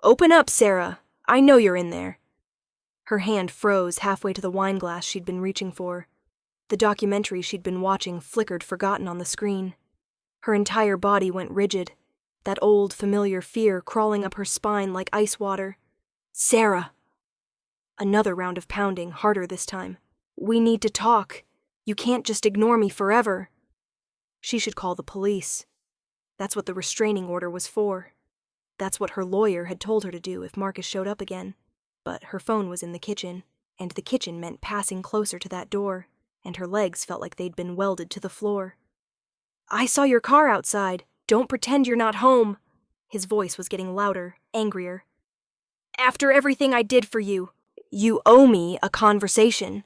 Open up, Sarah. I know you're in there. Her hand froze halfway to the wine glass she'd been reaching for. The documentary she'd been watching flickered forgotten on the screen. Her entire body went rigid, that old, familiar fear crawling up her spine like ice water. Sarah! Another round of pounding, harder this time. We need to talk. You can't just ignore me forever. She should call the police. That's what the restraining order was for. That's what her lawyer had told her to do if Marcus showed up again. But her phone was in the kitchen, and the kitchen meant passing closer to that door, and her legs felt like they'd been welded to the floor. I saw your car outside. Don't pretend you're not home. His voice was getting louder, angrier. After everything I did for you, you owe me a conversation.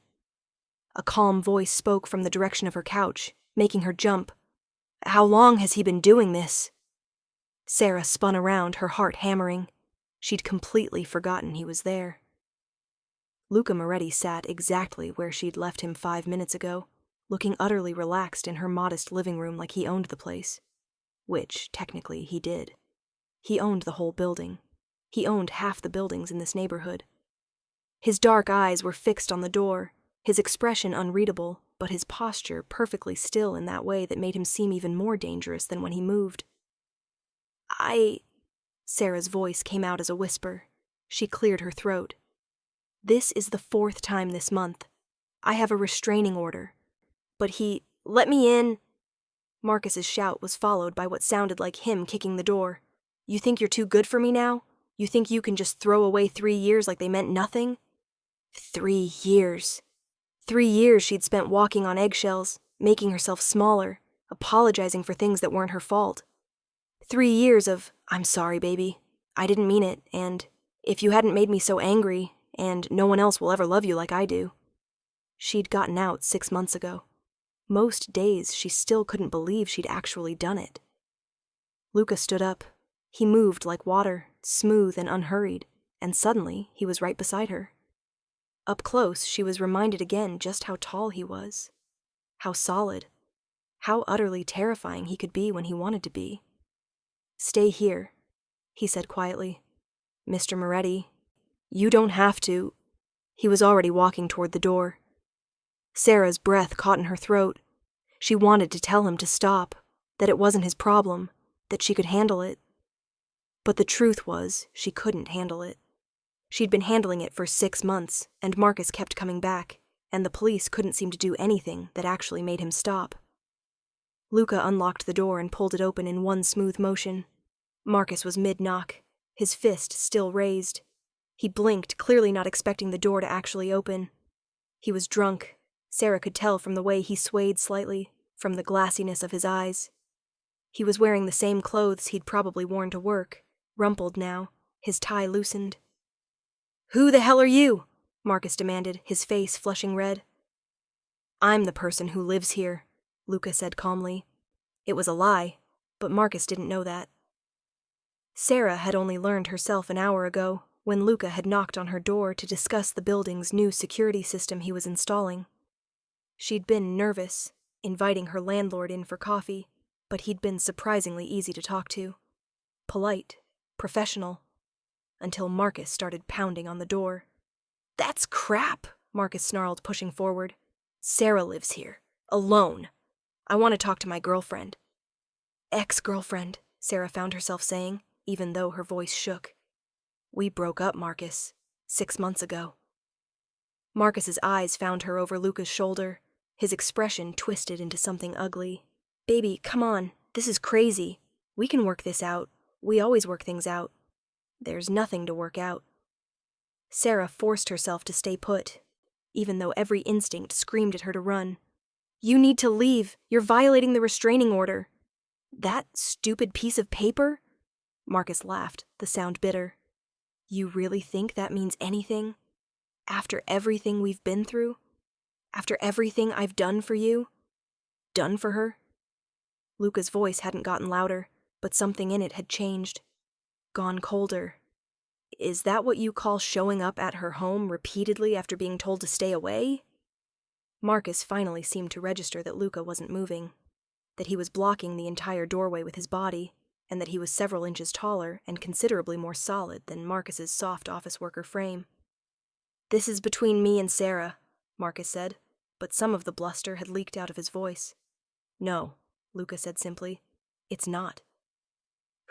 A calm voice spoke from the direction of her couch, making her jump. How long has he been doing this? Sarah spun around, her heart hammering. She'd completely forgotten he was there. Luca Moretti sat exactly where she'd left him 5 minutes ago, looking utterly relaxed in her modest living room like he owned the place. Which, technically, he did. He owned the whole building. He owned half the buildings in this neighborhood. His dark eyes were fixed on the door, his expression unreadable, but his posture perfectly still in that way that made him seem even more dangerous than when he moved. Sarah's voice came out as a whisper. She cleared her throat. This is the 4th time this month. I have a restraining order. But let me in. Marcus's shout was followed by what sounded like him kicking the door. You think you're too good for me now? You think you can just throw away 3 years like they meant nothing? 3 years. 3 years she'd spent walking on eggshells, making herself smaller, apologizing for things that weren't her fault. 3 years of, I'm sorry, baby. I didn't mean it, and if you hadn't made me so angry, and no one else will ever love you like I do. She'd gotten out 6 months ago. Most days she still couldn't believe she'd actually done it. Luca stood up. He moved like water, smooth and unhurried, and suddenly he was right beside her. Up close, she was reminded again just how tall he was. How solid. How utterly terrifying he could be when he wanted to be. Stay here, he said quietly. Mr. Moretti, you don't have to. He was already walking toward the door. Sarah's breath caught in her throat. She wanted to tell him to stop, that it wasn't his problem, that she could handle it. But the truth was, she couldn't handle it. She'd been handling it for 6 months, and Marcus kept coming back, and the police couldn't seem to do anything that actually made him stop. Luca unlocked the door and pulled it open in one smooth motion. Marcus was mid-knock, his fist still raised. He blinked, clearly not expecting the door to actually open. He was drunk. Sarah could tell from the way he swayed slightly, from the glassiness of his eyes. He was wearing the same clothes he'd probably worn to work, rumpled now, his tie loosened. Who the hell are you? Marcus demanded, his face flushing red. I'm the person who lives here, Luca said calmly. It was a lie, but Marcus didn't know that. Sarah had only learned herself an hour ago, when Luca had knocked on her door to discuss the building's new security system he was installing. She'd been nervous, inviting her landlord in for coffee, but he'd been surprisingly easy to talk to. Polite, professional, until Marcus started pounding on the door. That's crap, Marcus snarled, pushing forward. Sarah lives here, alone. I want to talk to my girlfriend. Ex-girlfriend, Sarah found herself saying, even though her voice shook. We broke up, Marcus, 6 months ago. Marcus's eyes found her over Luca's shoulder, his expression twisted into something ugly. Baby, come on, this is crazy. We can work this out. We always work things out. There's nothing to work out. Sarah forced herself to stay put, even though every instinct screamed at her to run. You need to leave. You're violating the restraining order. That stupid piece of paper? Marcus laughed, the sound bitter. You really think that means anything? After everything we've been through? After everything I've done for you? Done for her? Luca's voice hadn't gotten louder, but something in it had changed. Gone colder. Is that what you call showing up at her home repeatedly after being told to stay away? Marcus finally seemed to register that Luca wasn't moving, that he was blocking the entire doorway with his body, and that he was several inches taller and considerably more solid than Marcus's soft office worker frame. "This is between me and Sarah," Marcus said, but some of the bluster had leaked out of his voice. "No," Luca said simply. "It's not."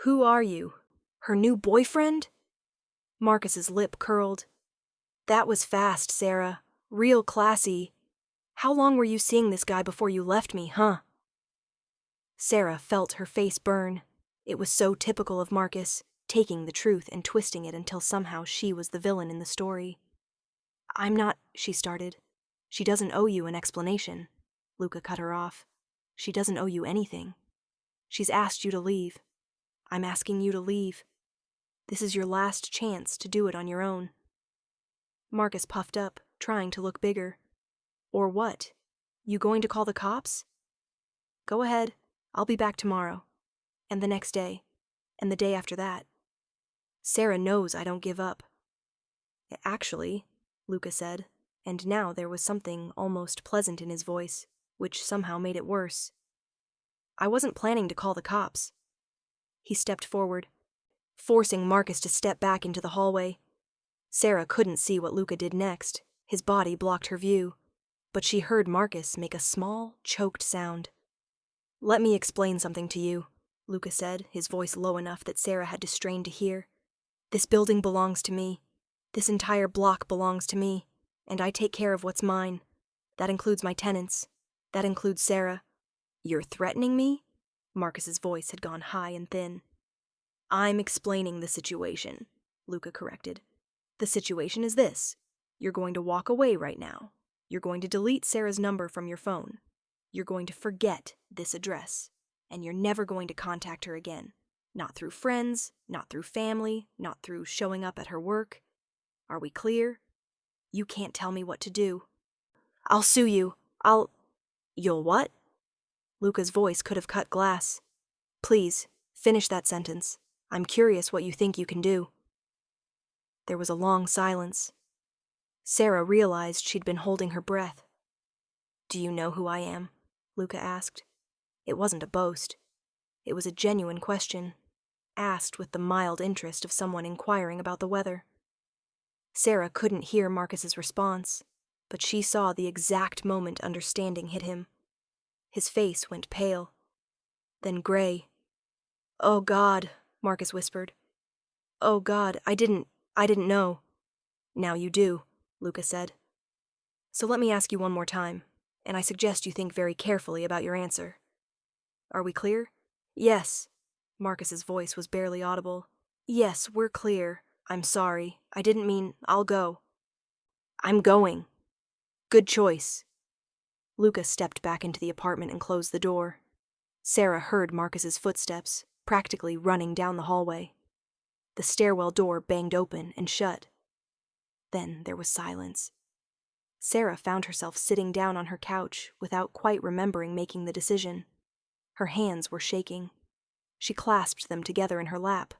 "Who are you? Her new boyfriend?" Marcus's lip curled. "That was fast, Sarah. Real classy. How long were you seeing this guy before you left me, huh?" Sarah felt her face burn. It was so typical of Marcus, taking the truth and twisting it until somehow she was the villain in the story. "I'm not," she started. "She doesn't owe you an explanation," Luca cut her off. "She doesn't owe you anything. She's asked you to leave. I'm asking you to leave. This is your last chance to do it on your own." Marcus puffed up, trying to look bigger. "Or what? You going to call the cops?" "Go ahead. I'll be back tomorrow. And the next day. And the day after that. Sarah knows I don't give up." "Actually," Luca said, and now there was something almost pleasant in his voice, which somehow made it worse. "I wasn't planning to call the cops." He stepped forward, forcing Marcus to step back into the hallway. Sarah couldn't see what Luca did next. His body blocked her view, but she heard Marcus make a small, choked sound. "Let me explain something to you," Luca said, his voice low enough that Sarah had to strain to hear. "This building belongs to me. This entire block belongs to me, and I take care of what's mine. That includes my tenants. That includes Sarah." "You're threatening me?" Marcus's voice had gone high and thin. "I'm explaining the situation," Luca corrected. "The situation is this. You're going to walk away right now. You're going to delete Sarah's number from your phone. You're going to forget this address, and you're never going to contact her again. Not through friends, not through family, not through showing up at her work. Are we clear? You can't tell me what to do. I'll sue you. You'll what?" Luca's voice could have cut glass. "Please, finish that sentence. I'm curious what you think you can do." There was a long silence. Sarah realized she'd been holding her breath. "Do you know who I am?" Luca asked. It wasn't a boast. It was a genuine question, asked with the mild interest of someone inquiring about the weather. Sarah couldn't hear Marcus's response, but she saw the exact moment understanding hit him. His face went pale, then gray. "Oh God," Marcus whispered. "Oh God, I didn't know." "Now you do," Luca said. "So let me ask you one more time, and I suggest you think very carefully about your answer. Are we clear?" "Yes." Marcus's voice was barely audible. "Yes, we're clear. I'm sorry. I didn't mean I'll go." "I'm going." "Good choice." Luca stepped back into the apartment and closed the door. Sarah heard Marcus's footsteps, practically running down the hallway. The stairwell door banged open and shut. Then there was silence. Sarah found herself sitting down on her couch without quite remembering making the decision. Her hands were shaking. She clasped them together in her lap.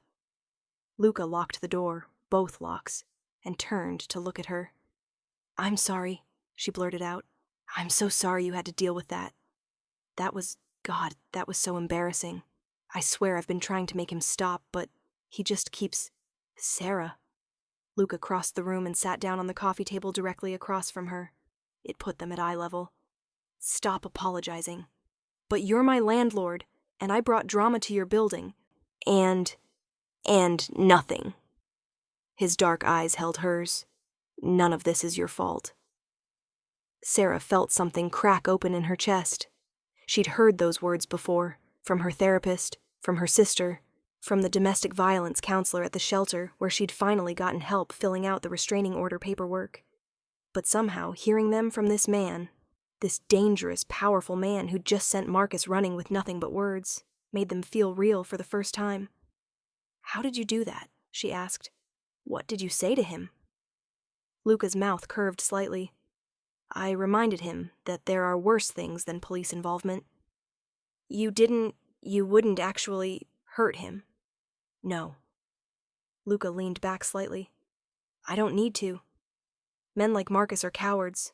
Luca locked the door, both locks, and turned to look at her. "I'm sorry," she blurted out. "I'm so sorry you had to deal with that. That was so embarrassing. I swear I've been trying to make him stop, but he just keeps..." "Sarah." Luca crossed the room and sat down on the coffee table directly across from her. It put them at eye level. "Stop apologizing. But you're my landlord, and I brought drama to your building. And nothing." His dark eyes held hers. "None of this is your fault." Sarah felt something crack open in her chest. She'd heard those words before, from her therapist, from her sister, from the domestic violence counselor at the shelter where she'd finally gotten help filling out the restraining order paperwork. But somehow, hearing them from this man, this dangerous, powerful man who'd just sent Marcus running with nothing but words, made them feel real for the first time. "How did you do that?" she asked. "What did you say to him?" Luca's mouth curved slightly. "I reminded him that there are worse things than police involvement." You wouldn't actually hurt him?" "No." Luca leaned back slightly. "I don't need to. Men like Marcus are cowards.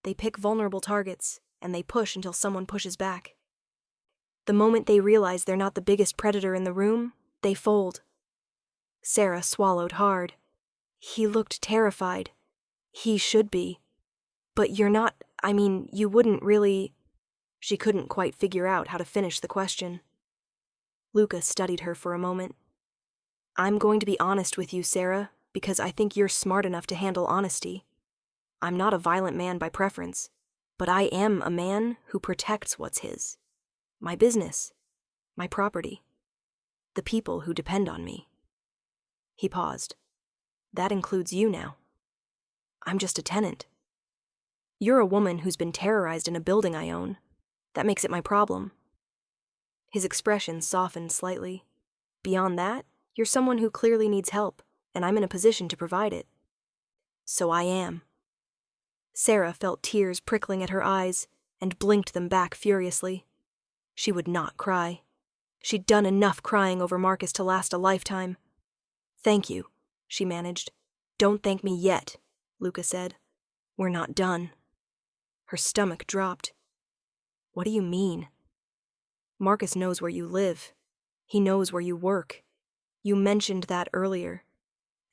They pick vulnerable targets, and they push until someone pushes back." The moment they realize they're not the biggest predator in the room, they fold. Sarah swallowed hard. He looked terrified. He should be. But you're not, you wouldn't really... She couldn't quite figure out how to finish the question. Luca studied her for a moment. I'm going to be honest with you, Sarah, because I think you're smart enough to handle honesty. I'm not a violent man by preference, but I am a man who protects what's his. My business, my property, the people who depend on me. He paused. That includes you now. I'm just a tenant. You're a woman who's been terrorized in a building I own. That makes it my problem. His expression softened slightly. Beyond that, you're someone who clearly needs help, and I'm in a position to provide it. So I am. Sarah felt tears prickling at her eyes and blinked them back furiously. She would not cry. She'd done enough crying over Marcus to last a lifetime. Thank you, she managed. Don't thank me yet, Luca said. We're not done. Her stomach dropped. What do you mean? Marcus knows where you live. He knows where you work. You mentioned that earlier.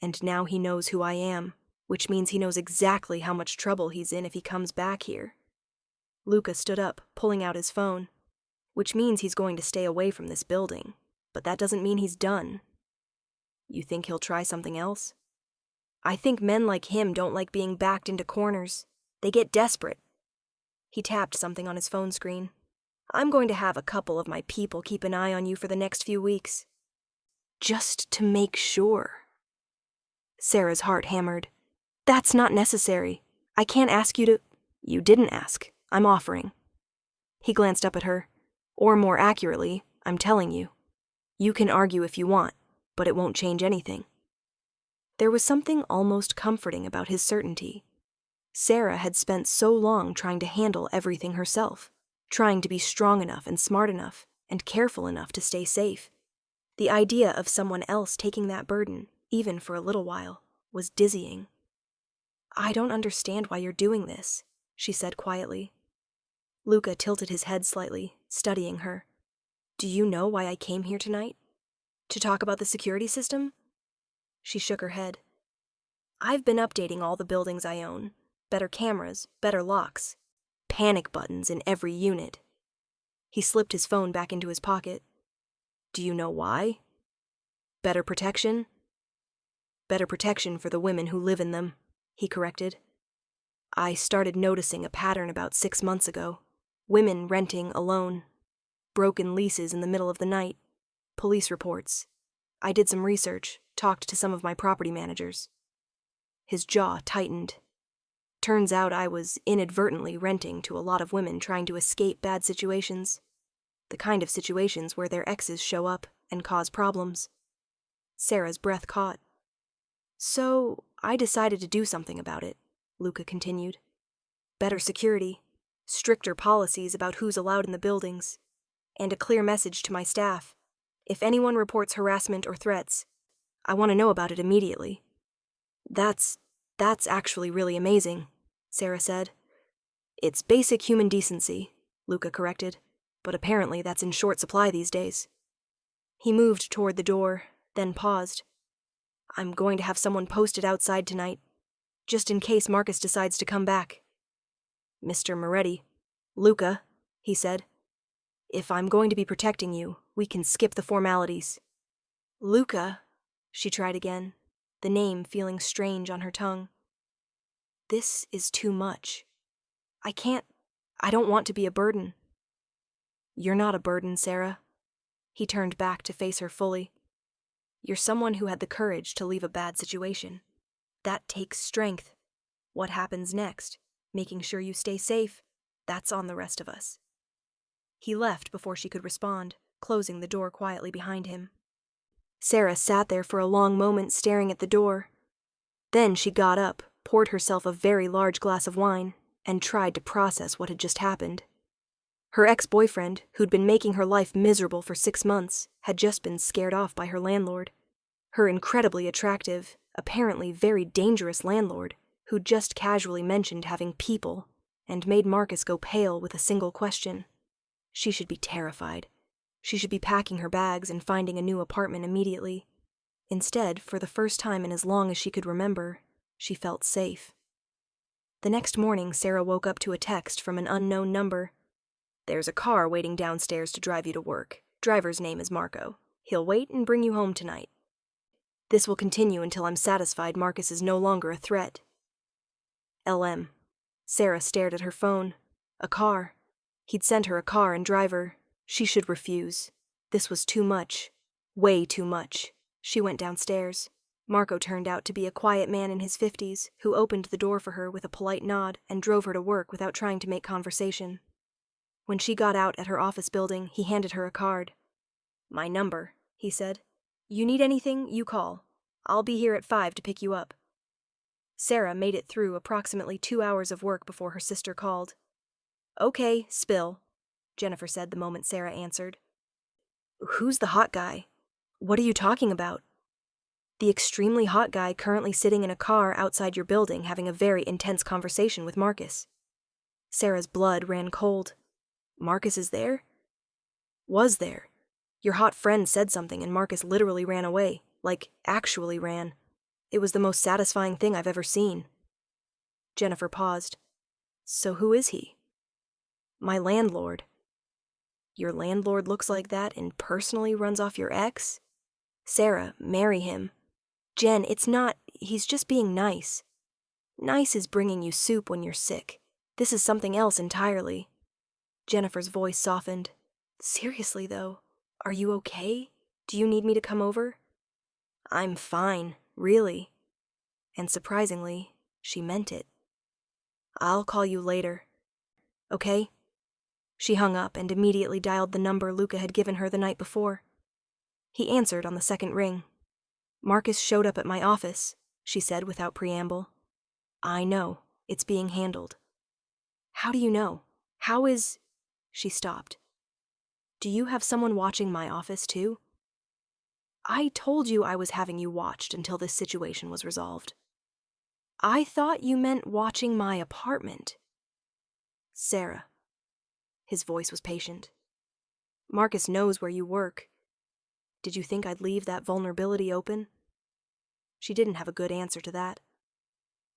And now he knows who I am, which means he knows exactly how much trouble he's in if he comes back here. Luca stood up, pulling out his phone. Which means he's going to stay away from this building, but that doesn't mean he's done. You think he'll try something else? I think men like him don't like being backed into corners. They get desperate. He tapped something on his phone screen. I'm going to have a couple of my people keep an eye on you for the next few weeks. Just to make sure. Sarah's heart hammered. That's not necessary. I can't ask you to... You didn't ask. I'm offering. He glanced up at her. Or more accurately, I'm telling you. You can argue if you want, but it won't change anything. There was something almost comforting about his certainty. Sarah had spent so long trying to handle everything herself, trying to be strong enough and smart enough and careful enough to stay safe. The idea of someone else taking that burden, even for a little while, was dizzying. I don't understand why you're doing this, she said quietly. Luca tilted his head slightly, studying her. Do you know why I came here tonight? To talk about the security system? She shook her head. I've been updating all the buildings I own. Better cameras, better locks. Panic buttons in every unit. He slipped his phone back into his pocket. Do you know why? Better protection? Better protection for the women who live in them, he corrected. I started noticing a pattern about 6 months ago. Women renting alone. Broken leases in the middle of the night. Police reports. I did some research, talked to some of my property managers. His jaw tightened. Turns out I was inadvertently renting to a lot of women trying to escape bad situations. The kind of situations where their exes show up and cause problems. Sarah's breath caught. So, I decided to do something about it, Luca continued. Better security, stricter policies about who's allowed in the buildings, and a clear message to my staff. If anyone reports harassment or threats, I want to know about it immediately. That's actually really amazing, Sarah said. It's basic human decency, Luca corrected, but apparently that's in short supply these days. He moved toward the door, then paused. I'm going to have someone posted outside tonight, just in case Marcus decides to come back. Mr. Moretti, Luca, he said. If I'm going to be protecting you, we can skip the formalities. Luca, she tried again, the name feeling strange on her tongue. This is too much. I don't want to be a burden. You're not a burden, Sarah. He turned back to face her fully. You're someone who had the courage to leave a bad situation. That takes strength. What happens next? Making sure you stay safe? That's on the rest of us. He left before she could respond, closing the door quietly behind him. Sarah sat there for a long moment staring at the door. Then she got up, poured herself a very large glass of wine, and tried to process what had just happened. Her ex-boyfriend, who'd been making her life miserable for 6 months, had just been scared off by her landlord. Her incredibly attractive, apparently very dangerous landlord, who'd just casually mentioned having people, and made Marcus go pale with a single question. She should be terrified, She should be packing her bags and finding a new apartment immediately. Instead, for the first time in as long as she could remember, she felt safe. The next morning, Sarah woke up to a text from an unknown number. "There's a car waiting downstairs to drive you to work. Driver's name is Marco. He'll wait and bring you home tonight. This will continue until I'm satisfied Marcus is no longer a threat. LM." Sarah stared at her phone. A car. He'd sent her a car and driver. She should refuse. This was too much. Way too much. She went downstairs. Marco turned out to be a quiet man in his 50s who opened the door for her with a polite nod and drove her to work without trying to make conversation. When she got out at her office building, he handed her a card. "My number," he said. "You need anything, you call. I'll be here at 5 to pick you up." Sarah made it through approximately 2 hours of work before her sister called. "Okay, spill," Jennifer said the moment Sarah answered. "Who's the hot guy? What are you talking about?" "The extremely hot guy currently sitting in a car outside your building having a very intense conversation with Marcus." Sarah's blood ran cold. "Marcus is there?" "Was there. Your hot friend said something and Marcus literally ran away, like actually ran. It was the most satisfying thing I've ever seen." Jennifer paused. "So who is he?" "My landlord." "Your landlord looks like that and personally runs off your ex?" "Sarah, marry him." "Jen, it's not, he's just being nice." "Nice is bringing you soup when you're sick. This is something else entirely." Jennifer's voice softened. "Seriously, though, are you okay? Do you need me to come over?" "I'm fine, really." And surprisingly, she meant it. "I'll call you later." "Okay?" She hung up and immediately dialed the number Luca had given her the night before. He answered on the second ring. "Marcus showed up at my office," she said without preamble. "I know. It's being handled." "How do you know? How is—" She stopped. "Do you have someone watching my office, too?" "I told you I was having you watched until this situation was resolved." "I thought you meant watching my apartment." "Sarah." His voice was patient. "Marcus knows where you work. Did you think I'd leave that vulnerability open?" She didn't have a good answer to that.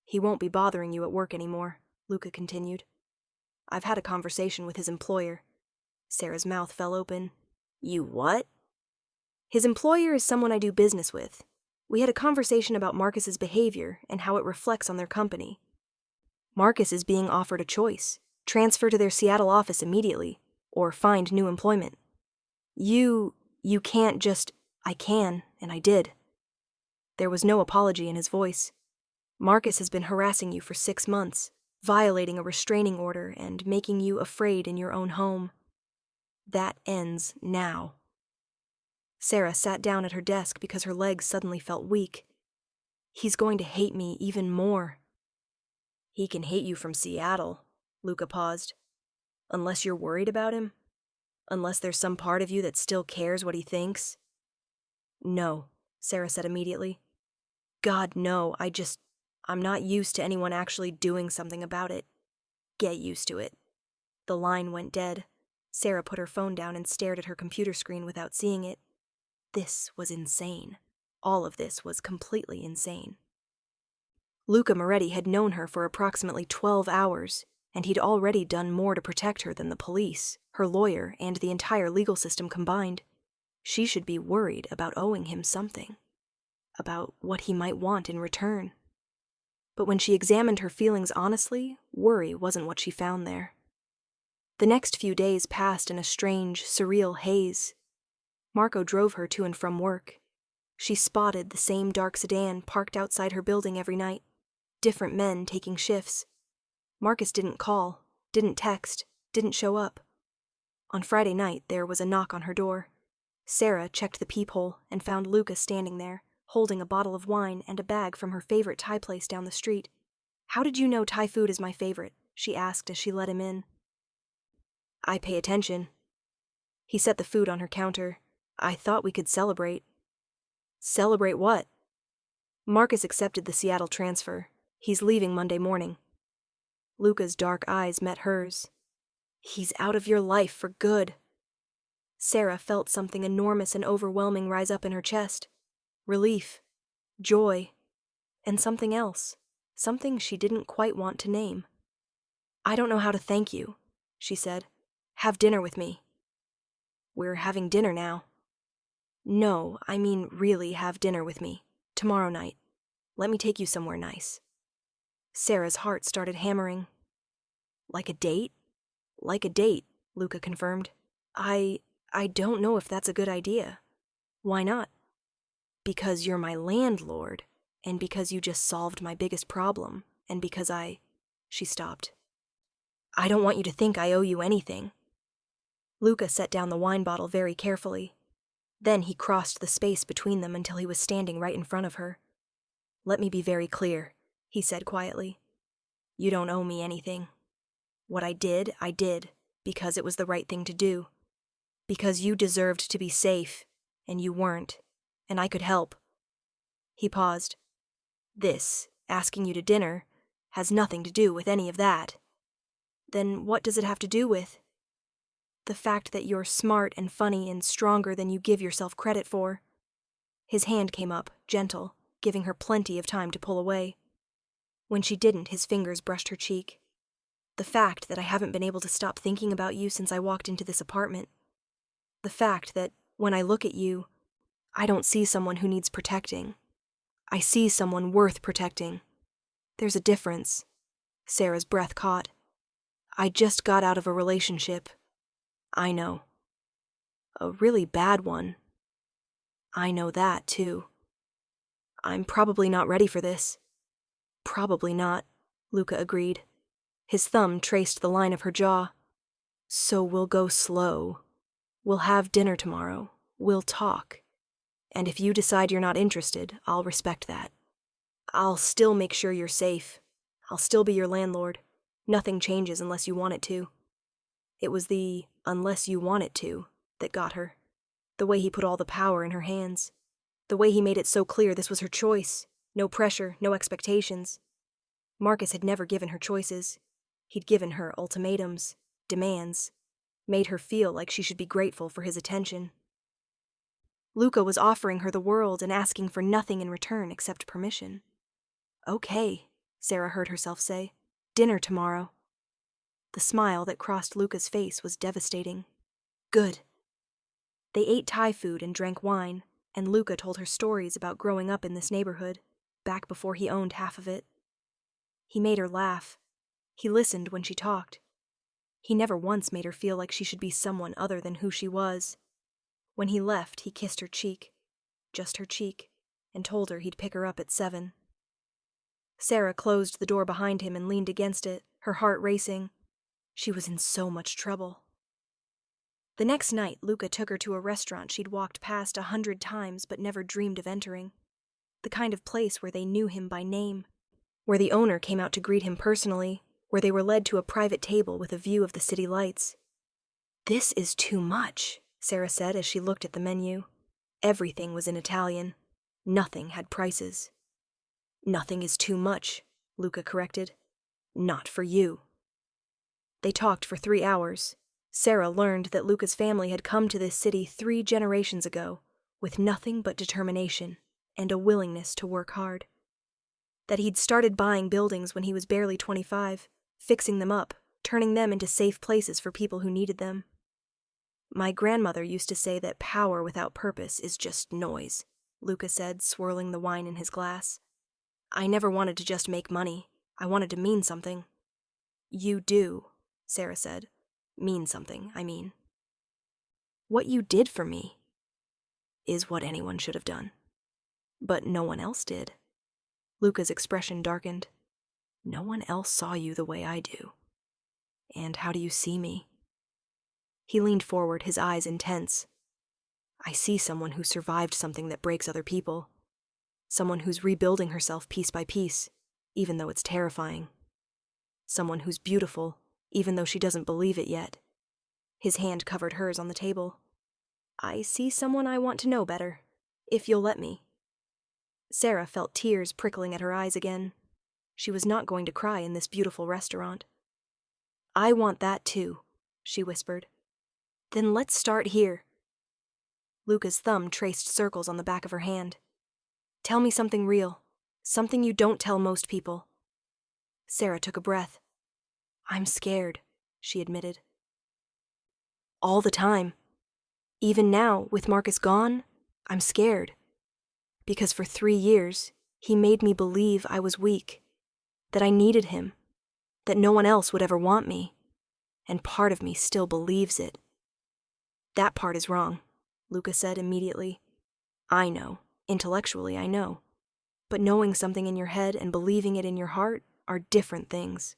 "He won't be bothering you at work anymore," Luca continued. "I've had a conversation with his employer." Sarah's mouth fell open. "You what?" "His employer is someone I do business with. We had a conversation about Marcus's behavior and how it reflects on their company. Marcus is being offered a choice: transfer to their Seattle office immediately, or find new employment. You can't just—" "I can, and I did." There was no apology in his voice. "Marcus has been harassing you for 6 months, violating a restraining order and making you afraid in your own home. That ends now." Sarah sat down at her desk because her legs suddenly felt weak. "He's going to hate me even more." "He can hate you from Seattle," Luca paused. "Unless you're worried about him? Unless there's some part of you that still cares what he thinks?" "No," Sarah said immediately. "God, no, I'm not used to anyone actually doing something about it." "Get used to it." The line went dead. Sarah put her phone down and stared at her computer screen without seeing it. This was insane. All of this was completely insane. Luca Moretti had known her for approximately 12 hours, and he'd already done more to protect her than the police, her lawyer, and the entire legal system combined. She should be worried about owing him something, about what he might want in return. But when she examined her feelings honestly, worry wasn't what she found there. The next few days passed in a strange, surreal haze. Marco drove her to and from work. She spotted the same dark sedan parked outside her building every night, different men taking shifts. Marcus didn't call, didn't text, didn't show up. On Friday night, there was a knock on her door. Sarah checked the peephole and found Luca standing there, holding a bottle of wine and a bag from her favorite Thai place down the street. "How did you know Thai food is my favorite?" she asked as she let him in. "I pay attention." He set the food on her counter. "I thought we could celebrate." "Celebrate what?" "Marcus accepted the Seattle transfer. He's leaving Monday morning." Luca's dark eyes met hers. "He's out of your life for good." Sarah felt something enormous and overwhelming rise up in her chest. Relief, joy, and something else, something she didn't quite want to name. "I don't know how to thank you," she said. "Have dinner with me." "We're having dinner now." "No, I mean really have dinner with me. Tomorrow night. Let me take you somewhere nice." Sarah's heart started hammering. "Like a date?" "Like a date," Luca confirmed. I don't know if that's a good idea." "Why not?" "Because you're my landlord, and because you just solved my biggest problem, and because She stopped. "I don't want you to think I owe you anything." Luca set down the wine bottle very carefully. Then he crossed the space between them until he was standing right in front of her. "Let me be very clear," he said quietly. "You don't owe me anything. What I did, because it was the right thing to do. Because you deserved to be safe, and you weren't, and I could help." He paused. "This, asking you to dinner, has nothing to do with any of that." "Then what does it have to do with?" "The fact that you're smart and funny and stronger than you give yourself credit for." His hand came up, gentle, giving her plenty of time to pull away. When she didn't, his fingers brushed her cheek. "The fact that I haven't been able to stop thinking about you since I walked into this apartment. The fact that, when I look at you, I don't see someone who needs protecting. I see someone worth protecting. There's a difference." Sarah's breath caught. "I just got out of a relationship." "I know." "A really bad one." "I know that, too." "I'm probably not ready for this." "Probably not," Luca agreed. His thumb traced the line of her jaw. "So we'll go slow. We'll have dinner tomorrow. We'll talk. And if you decide you're not interested, I'll respect that. I'll still make sure you're safe. I'll still be your landlord. Nothing changes unless you want it to." It was the "unless you want it to" that got her. The way he put all the power in her hands. The way he made it so clear this was her choice. No pressure, no expectations. Marcus had never given her choices. He'd given her ultimatums, demands, made her feel like she should be grateful for his attention. Luca was offering her the world and asking for nothing in return except permission. "Okay," Sarah heard herself say. "Dinner tomorrow." The smile that crossed Luca's face was devastating. "Good." They ate Thai food and drank wine, and Luca told her stories about growing up in this neighborhood, back before he owned half of it. He made her laugh. He listened when she talked. He never once made her feel like she should be someone other than who she was. When he left, he kissed her cheek, just her cheek, and told her he'd pick her up at 7. Sarah closed the door behind him and leaned against it, her heart racing. She was in so much trouble. The next night, Luca took her to a restaurant she'd walked past 100 times but never dreamed of entering. The kind of place where they knew him by name, where the owner came out to greet him personally, where they were led to a private table with a view of the city lights. "This is too much," Sarah said as she looked at the menu. Everything was in Italian. Nothing had prices. "Nothing is too much," Luca corrected. "Not for you." They talked for 3 hours. Sarah learned that Luca's family had come to this city 3 generations ago, with nothing but determination and a willingness to work hard. That he'd started buying buildings when he was barely 25, fixing them up, turning them into safe places for people who needed them. "My grandmother used to say that power without purpose is just noise," Luca said, swirling the wine in his glass. "I never wanted to just make money. I wanted to mean something." "You do," Sarah said. "Mean something, I mean." "What you did for me is what anyone should have done. But no one else did." Luca's expression darkened. "No one else saw you the way I do. And how do you see me?" He leaned forward, his eyes intense. "I see someone who survived something that breaks other people. Someone who's rebuilding herself piece by piece, even though it's terrifying. Someone who's beautiful, even though she doesn't believe it yet." His hand covered hers on the table. "I see someone I want to know better, if you'll let me." Sarah felt tears prickling at her eyes again. She was not going to cry in this beautiful restaurant. "I want that too," she whispered. "Then let's start here. Luca's thumb traced circles on the back of her hand. Tell me something real. Something you don't tell most people. Sarah took a breath. I'm scared, she admitted. All the time. Even now, with Marcus gone, I'm scared. Because for 3 years, he made me believe I was weak, that I needed him, that no one else would ever want me, and part of me still believes it. That part is wrong, Luca said immediately. I know, intellectually I know, but knowing something in your head and believing it in your heart are different things.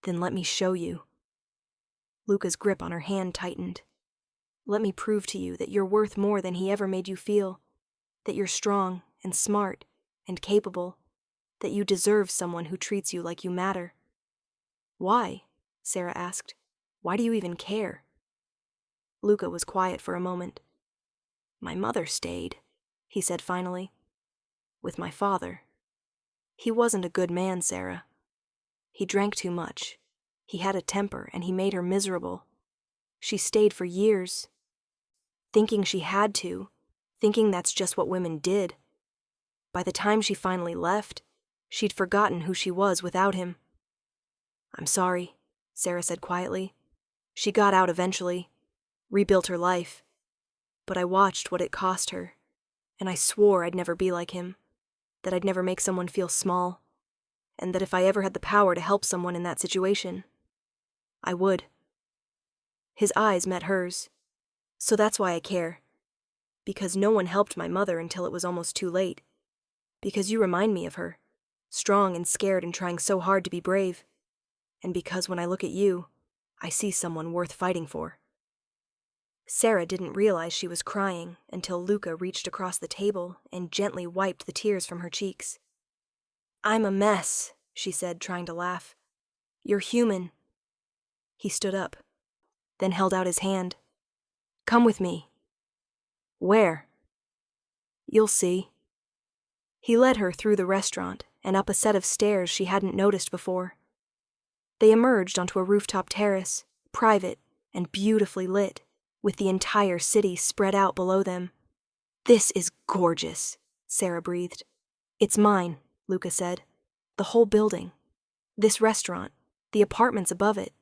Then let me show you. Luca's grip on her hand tightened. Let me prove to you that you're worth more than he ever made you feel, that you're strong and smart and capable, that you deserve someone who treats you like you matter. Why? Sarah asked. Why do you even care? Luca was quiet for a moment. My mother stayed, he said finally. With my father. He wasn't a good man, Sarah. He drank too much. He had a temper, and he made her miserable. She stayed for years, thinking she had to, thinking that's just what women did. By the time she finally left, she'd forgotten who she was without him. I'm sorry, Sarah said quietly. She got out eventually, rebuilt her life. But I watched what it cost her, and I swore I'd never be like him, that I'd never make someone feel small, and that if I ever had the power to help someone in that situation, I would. His eyes met hers. So that's why I care. Because no one helped my mother until it was almost too late. Because you remind me of her, strong and scared and trying so hard to be brave. And because when I look at you, I see someone worth fighting for. Sarah didn't realize she was crying until Luca reached across the table and gently wiped the tears from her cheeks. I'm a mess, she said, trying to laugh. You're human. He stood up, then held out his hand. Come with me. Where? You'll see. He led her through the restaurant and up a set of stairs she hadn't noticed before. They emerged onto a rooftop terrace, private and beautifully lit, with the entire city spread out below them. This is gorgeous, Sarah breathed. It's mine, Luca said. The whole building. This restaurant. The apartments above it.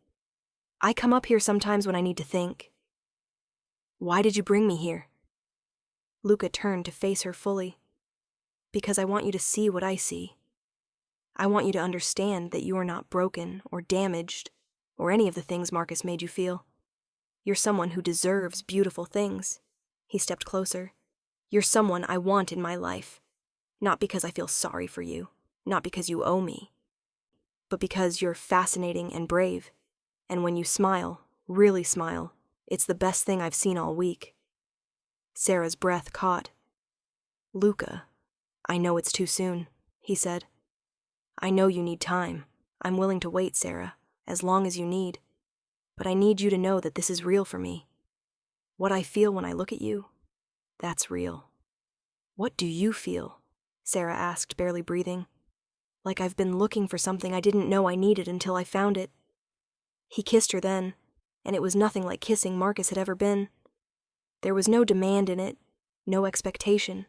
I come up here sometimes when I need to think. Why did you bring me here? Luca turned to face her fully. Because I want you to see what I see. I want you to understand that you are not broken or damaged or any of the things Marcus made you feel. You're someone who deserves beautiful things. He stepped closer. You're someone I want in my life. Not because I feel sorry for you, not because you owe me, but because you're fascinating and brave. And when you smile, really smile, it's the best thing I've seen all week. Sarah's breath caught. Luca, I know it's too soon, he said. I know you need time. I'm willing to wait, Sarah, as long as you need. But I need you to know that this is real for me. What I feel when I look at you, that's real. What do you feel? Sarah asked, barely breathing. Like I've been looking for something I didn't know I needed until I found it. He kissed her then, and it was nothing like kissing Marcus had ever been. There was no demand in it, no expectation.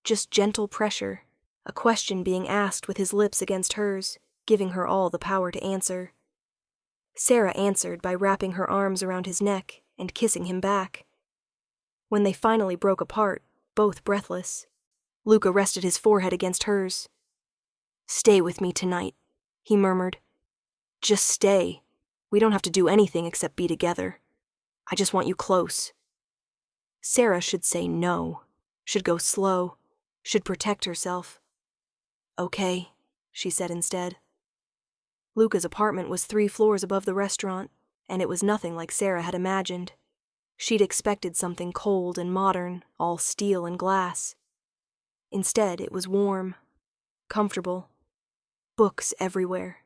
Just gentle pressure, a question being asked with his lips against hers, giving her all the power to answer. Sarah answered by wrapping her arms around his neck and kissing him back. When they finally broke apart, both breathless, Luca rested his forehead against hers. Stay with me tonight, he murmured. Just stay. We don't have to do anything except be together. I just want you close. Sarah should say no, should go slow, should protect herself. Okay, she said instead. Luca's apartment was 3 floors above the restaurant, and it was nothing like Sarah had imagined. She'd expected something cold and modern, all steel and glass. Instead, it was warm, comfortable, books everywhere,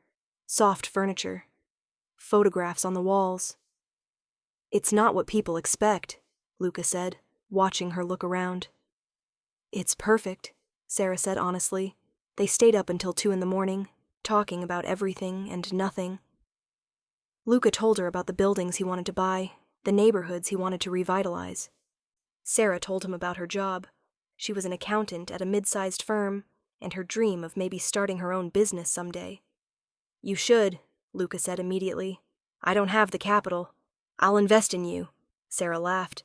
soft furniture, photographs on the walls. It's not what people expect, Luca said, watching her look around. It's perfect, Sarah said honestly. They stayed up until 2 a.m, talking about everything and nothing. Luca told her about the buildings he wanted to buy, the neighborhoods he wanted to revitalize. Sarah told him about her job. She was an accountant at a mid-sized firm, and her dream of maybe starting her own business someday. "You should," Luca said immediately. "I don't have the capital. I'll invest in you." Sarah laughed.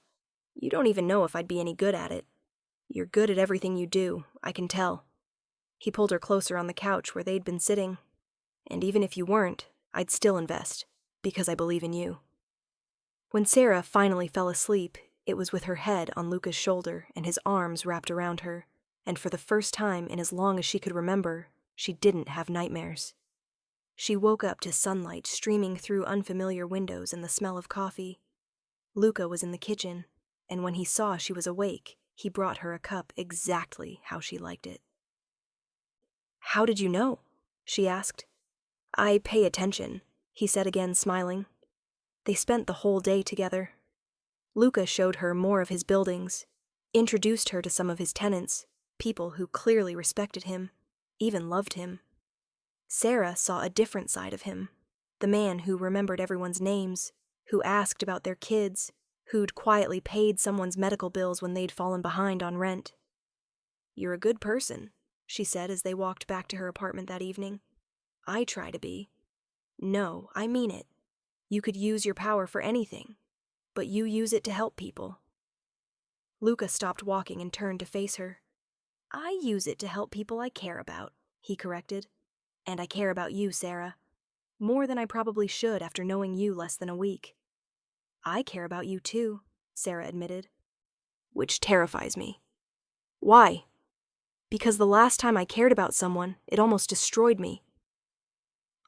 "You don't even know if I'd be any good at it. You're good at everything you do, I can tell." He pulled her closer on the couch where they'd been sitting. "And even if you weren't, I'd still invest, because I believe in you." When Sarah finally fell asleep, it was with her head on Luca's shoulder and his arms wrapped around her, and for the first time in as long as she could remember, she didn't have nightmares. She woke up to sunlight streaming through unfamiliar windows and the smell of coffee. Luca was in the kitchen, and when he saw she was awake, he brought her a cup exactly how she liked it. "How did you know?" she asked. "I pay attention," he said again, smiling. They spent the whole day together. Luca showed her more of his buildings, introduced her to some of his tenants, people who clearly respected him, even loved him. Sarah saw a different side of him, the man who remembered everyone's names, who asked about their kids, who'd quietly paid someone's medical bills when they'd fallen behind on rent. "You're a good person," she said as they walked back to her apartment that evening. "I try to be. No, I mean it. You could use your power for anything, but you use it to help people." Luca stopped walking and turned to face her. "I use it to help people I care about," he corrected. "And I care about you, Sarah. More than I probably should after knowing you less than a week." "I care about you too," Sarah admitted. "Which terrifies me." "Why?" "Because the last time I cared about someone, it almost destroyed me."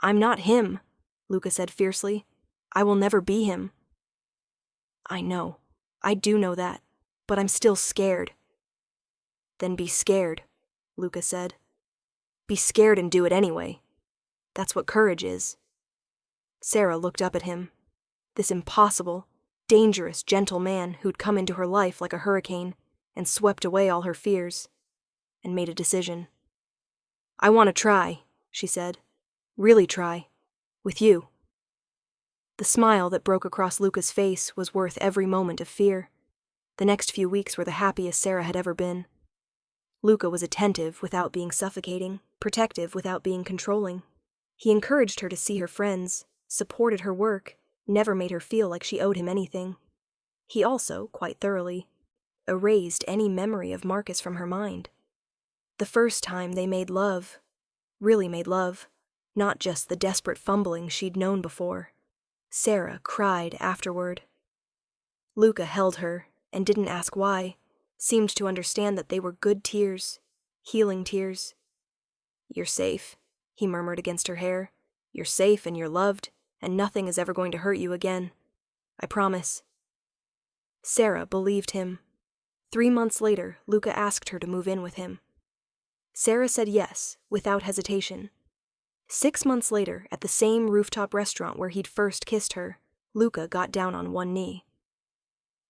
"I'm not him," Luca said fiercely. "I will never be him." "I know. I do know that. But I'm still scared." "Then be scared," Luca said. "Be scared and do it anyway. That's what courage is." Sarah looked up at him. This impossible, dangerous, gentle man who'd come into her life like a hurricane and swept away all her fears, and made a decision. "I want to try," she said. "Really try. With you." The smile that broke across Luca's face was worth every moment of fear. The next few weeks were the happiest Sarah had ever been. Luca was attentive without being suffocating, protective without being controlling. He encouraged her to see her friends, supported her work, never made her feel like she owed him anything. He also, quite thoroughly, erased any memory of Marcus from her mind. The first time they made love, really made love, not just the desperate fumbling she'd known before, Sarah cried afterward. Luca held her and didn't ask why, seemed to understand that they were good tears, healing tears. "You're safe," he murmured against her hair. "You're safe and you're loved, and nothing is ever going to hurt you again. I promise." Sarah believed him. 3 months later, Luca asked her to move in with him. Sarah said yes, without hesitation. 6 months later, at the same rooftop restaurant where he'd first kissed her, Luca got down on one knee.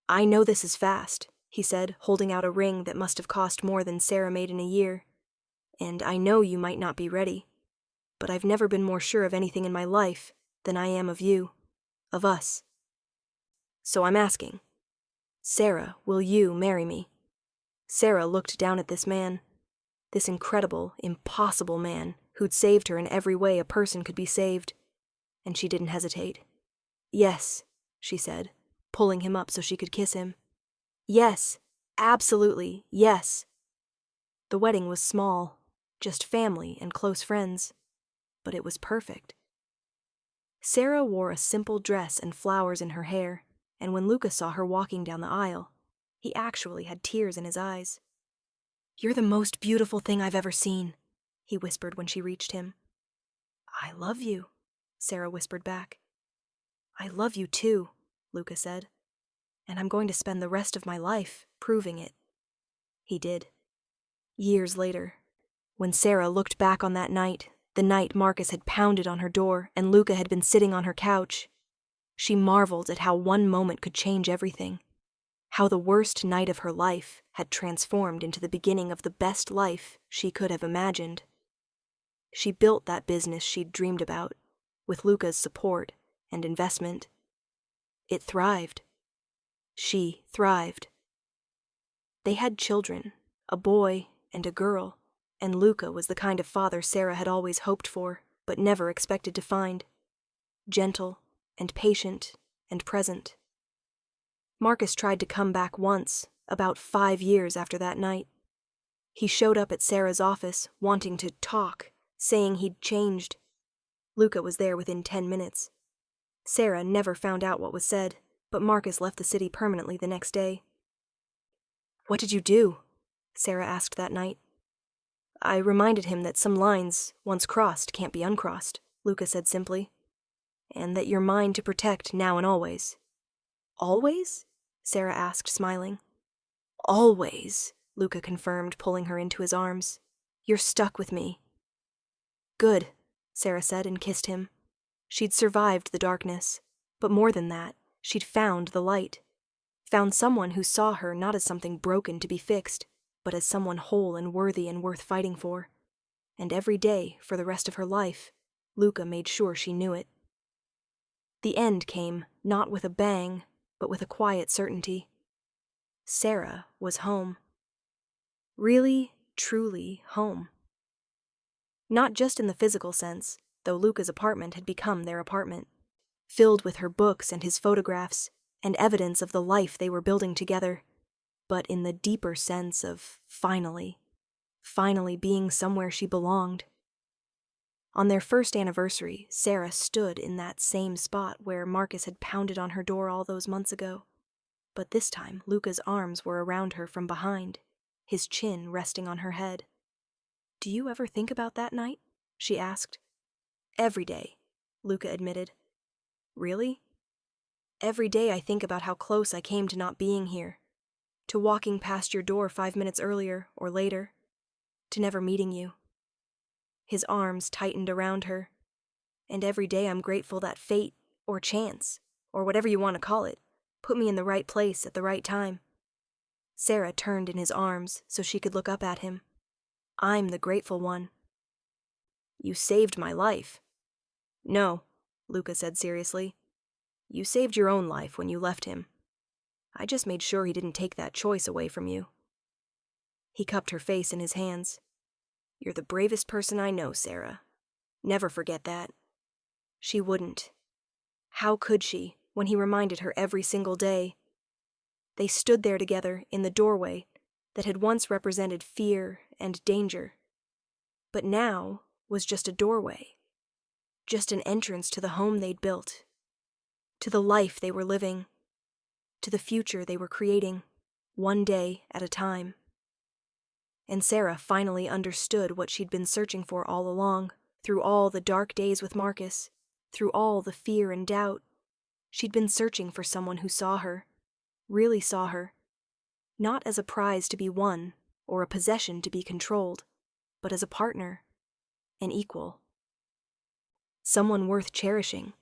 "I know this is fast," he said, holding out a ring that must have cost more than Sarah made in a year. "And I know you might not be ready, but I've never been more sure of anything in my life than I am of you, of us. So I'm asking, Sarah, will you marry me?" Sarah looked down at this man, this incredible, impossible man who'd saved her in every way a person could be saved, and she didn't hesitate. "Yes," she said, pulling him up so she could kiss him. "Yes, absolutely, yes." The wedding was small, just family and close friends, but it was perfect. Sarah wore a simple dress and flowers in her hair, and when Luca saw her walking down the aisle, he actually had tears in his eyes. "You're the most beautiful thing I've ever seen," he whispered when she reached him. "I love you," Sarah whispered back. "I love you too," Luca said. "And I'm going to spend the rest of my life proving it." He did. Years later, when Sarah looked back on that night, the night Marcus had pounded on her door and Luca had been sitting on her couch, she marveled at how one moment could change everything, how the worst night of her life had transformed into the beginning of the best life she could have imagined. She built that business she'd dreamed about, with Luca's support and investment. It thrived. She thrived. They had children, a boy and a girl, and Luca was the kind of father Sarah had always hoped for, but never expected to find. Gentle and patient and present. Marcus tried to come back once, about 5 years after that night. He showed up at Sarah's office, wanting to talk, saying he'd changed. Luca was there within 10 minutes. Sarah never found out what was said, but Marcus left the city permanently the next day. "What did you do?" Sarah asked that night. "I reminded him that some lines, once crossed, can't be uncrossed," Luca said simply. "And that you're mine to protect now and always." "Always?" Sarah asked, smiling. "Always," Luca confirmed, pulling her into his arms. "You're stuck with me." "Good," Sarah said and kissed him. She'd survived the darkness, but more than that, she'd found the light. Found someone who saw her not as something broken to be fixed, but as someone whole and worthy and worth fighting for. And every day, for the rest of her life, Luca made sure she knew it. The end came, not with a bang, but with a quiet certainty. Sarah was home. Really, truly home. Not just in the physical sense, though Luca's apartment had become their apartment, filled with her books and his photographs, and evidence of the life they were building together, but in the deeper sense of finally being somewhere she belonged. On their first anniversary, Sarah stood in that same spot where Marcus had pounded on her door all those months ago. But this time, Luca's arms were around her from behind, his chin resting on her head. "Do you ever think about that night?" she asked. "Every day," Luca admitted. "Really?" "Every day I think about how close I came to not being here, to walking past your door 5 minutes earlier or later, to never meeting you." His arms tightened around her. "And every day I'm grateful that fate, or chance, or whatever you want to call it, put me in the right place at the right time." Sarah turned in his arms so she could look up at him. "I'm the grateful one." "You saved my life." "No," Luca said seriously. "You saved your own life when you left him. I just made sure he didn't take that choice away from you." He cupped her face in his hands. "You're the bravest person I know, Sarah. Never forget that." She wouldn't. How could she, when he reminded her every single day? They stood there together in the doorway that had once represented fear and danger, but now was just a doorway, just an entrance to the home they'd built, to the life they were living, to the future they were creating, one day at a time. And Sarah finally understood what she'd been searching for all along, through all the dark days with Marcus, through all the fear and doubt. She'd been searching for someone who saw her, really saw her, not as a prize to be won or a possession to be controlled, but as a partner, an equal. Someone worth cherishing.